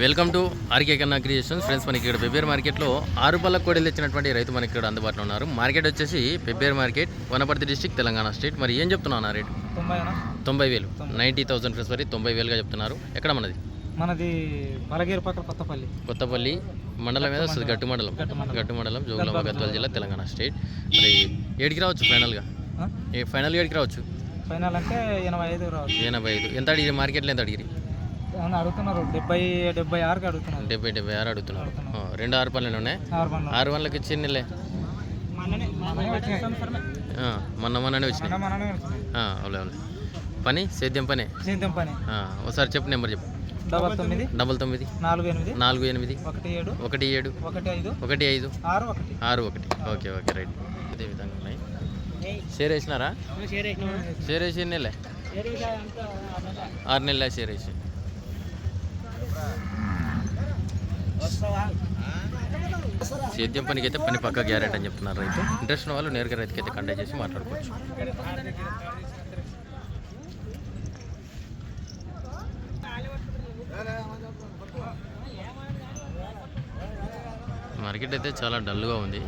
Welcome to RK కన్నా creations friends. మనకి ఇక్కడ పెబ్బేరు మార్కెట్లో 6 రూపాయల కోడలు తెచ్చినటువంటి రైతు మనకి ఇక్కడ అందుబాటులో ఉన్నారు. మార్కెట్ వచ్చేసి Pebbair market, Wanaparthy district, Telangana state. మరి ఏం చెప్తున్నా రేటు? 90,000, 90,000 ఫ్రెండ్స్. మరి 90,000గా చెప్తున్నారు. ఎక్కడ మనది పలగేరు పక్క కొత్తపల్లి మండలం మీద వస్తుంది. గట్టు మండలం జోగులాంబ గద్వాల జిల్లా, తెలంగాణ స్టేట్. మరి ఏడికి రావచ్చు ఫైనల్గా? ఏడికి రావచ్చు? ఫైనల్ అంటే 85 రావచ్చు. 85. ఎంత అడిగిరి మార్కెట్లో? ఎంత అడిగిరి? అడుగుతున్నారు 76కి అడుగుతున్నారు. 76 అడుగుతున్నారు. 2 6 పనులు ఉన్నాయి. 6 పనులకి ఇచ్చి నెలే మొన్ననే వచ్చినాయి. అవులే పని సేద్యం పని. ఒకసారి చెప్పు, నెంబర్ చెప్పు. 99 48 48 17 15 61. Okay right. ఇదే విధంగా ఉన్నాయి. షేర్ వేసినారా? షేర్ వేసి ఎన్ని నెలలే? 6 నెలలే షేర్ వేసి. సేద్యం పనికి అయితే పని పక్క గ్యారెంటీ అని చెప్తున్నారు రైతు. ఇంట్రెస్ట్ ఉన్న వాళ్ళు నేరుగా రైతుకి అయితే కాంటాక్ట్ చేసి మాట్లాడుకోవచ్చు. మార్కెట్ అయితే చాలా డల్గా ఉంది.